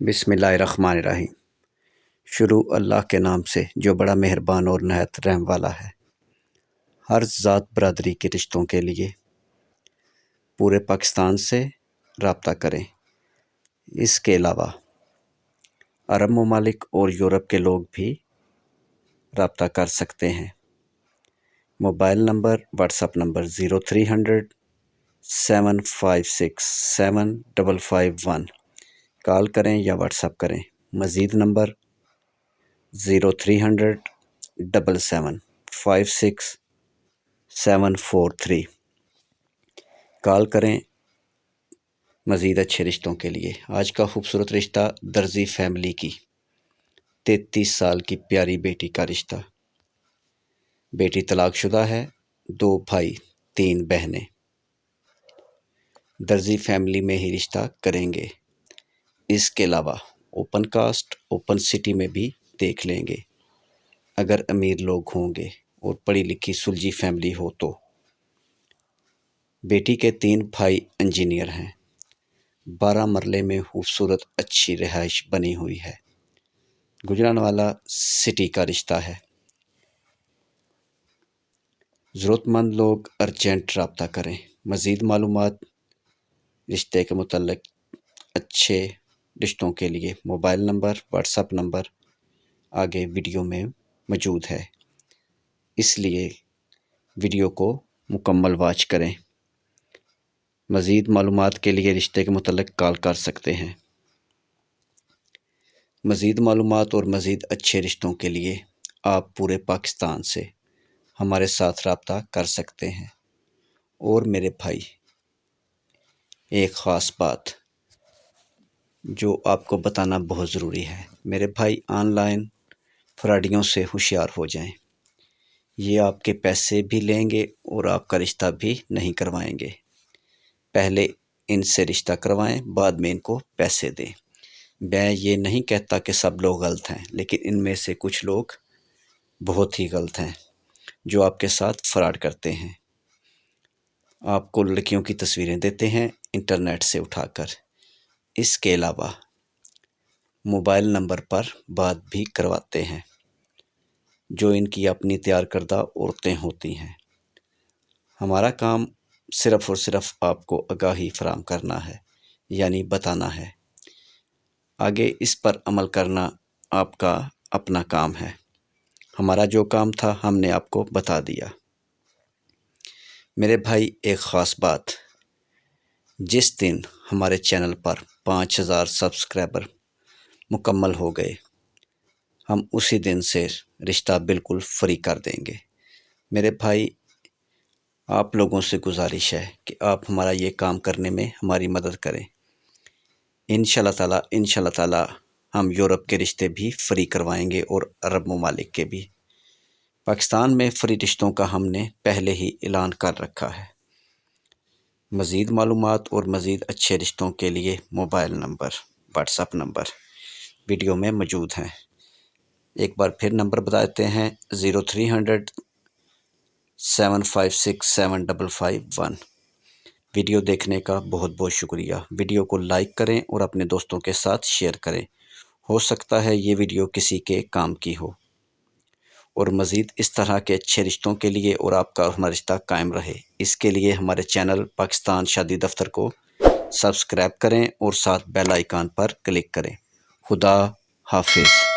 بسم اللہ الرحمن الرحیم۔ شروع اللہ کے نام سے جو بڑا مہربان اور نہایت رحم والا ہے۔ ہر ذات برادری کے رشتوں کے لیے پورے پاکستان سے رابطہ کریں۔ اس کے علاوہ عرب ممالک اور یورپ کے لوگ بھی رابطہ کر سکتے ہیں۔ Mobile number what's app number 0300 756 7551 کال کریں یا واٹس ایپ کریں۔ مزید نمبر 0300 77 56 743 کال کریں مزید اچھے رشتوں کے لیے۔ آج کا خوبصورت رشتہ درزی فیملی کی 33 سال کی پیاری بیٹی کا رشتہ۔ بیٹی طلاق شدہ ہے، 2 بھائی 3 بہنیں۔ درزی فیملی میں ہی رشتہ کریں گے۔ اس کے علاوہ اوپن کاسٹ اوپن سٹی میں بھی دیکھ لیں گے اگر امیر لوگ ہوں گے اور پڑھی لکھی سلجھی فیملی ہو تو۔ بیٹی کے 3 بھائی انجینئر ہیں۔ 12 مرلے میں خوبصورت اچھی رہائش بنی ہوئی ہے۔ گجرانوالہ سٹی کا رشتہ ہے۔ ضرورت مند لوگ ارجنٹ رابطہ کریں۔ مزید معلومات رشتے کے متعلق اچھے رشتوں کے لیے mobile number what's app number آگے ویڈیو میں موجود ہے، اس لیے ویڈیو کو مکمل واچ کریں۔ مزید معلومات کے لیے رشتے کے متعلق کال کر سکتے ہیں۔ مزید معلومات اور مزید اچھے رشتوں کے لیے آپ پورے پاکستان سے ہمارے ساتھ رابطہ کر سکتے ہیں۔ اور میرے بھائی، ایک خاص بات جو آپ کو بتانا بہت ضروری ہے، میرے بھائی آن لائن فراڈیوں سے ہوشیار ہو جائیں۔ یہ آپ کے پیسے بھی لیں گے اور آپ کا رشتہ بھی نہیں کروائیں گے۔ پہلے ان سے رشتہ کروائیں، بعد میں ان کو پیسے دیں۔ میں یہ نہیں کہتا کہ سب لوگ غلط ہیں، لیکن ان میں سے کچھ لوگ بہت ہی غلط ہیں جو آپ کے ساتھ فراڈ کرتے ہیں۔ آپ کو لڑکیوں کی تصویریں دیتے ہیں انٹرنیٹ سے اٹھا کر۔ اس کے علاوہ موبائل نمبر پر بات بھی کرواتے ہیں جو ان کی اپنی تیار کردہ عورتیں ہوتی ہیں۔ ہمارا کام صرف اور صرف آپ کو آگاہی فراہم کرنا ہے، یعنی بتانا ہے۔ آگے اس پر عمل کرنا آپ کا اپنا کام ہے۔ ہمارا جو کام تھا ہم نے آپ کو بتا دیا۔ میرے بھائی، ایک خاص بات، جس دن ہمارے چینل پر 5000 سبسکرائبر مکمل ہو گئے، ہم اسی دن سے رشتہ بالکل فری کر دیں گے۔ میرے بھائی، آپ لوگوں سے گزارش ہے کہ آپ ہمارا یہ کام کرنے میں ہماری مدد کریں۔ انشاءاللہ تعالی ہم یورپ کے رشتے بھی فری کروائیں گے اور عرب ممالک کے بھی۔ پاکستان میں فری رشتوں کا ہم نے پہلے ہی اعلان کر رکھا ہے۔ مزید معلومات اور مزید اچھے رشتوں کے لیے mobile number what's app number video میں موجود ہیں۔ ایک بار پھر نمبر بتاتے ہیں 0300 756 7551۔ ویڈیو دیکھنے کا بہت بہت شکریہ۔ ویڈیو کو لائک کریں اور اپنے دوستوں کے ساتھ شیئر کریں۔ ہو سکتا ہے یہ ویڈیو کسی کے کام کی ہو۔ اور مزید اس طرح کے اچھے رشتوں کے لیے اور آپ کا ہمارا رشتہ قائم رہے، اس کے لیے ہمارے چینل پاکستان شادی دفتر کو سبسکرائب کریں اور ساتھ بیل آئیکن پر کلک کریں۔ خدا حافظ۔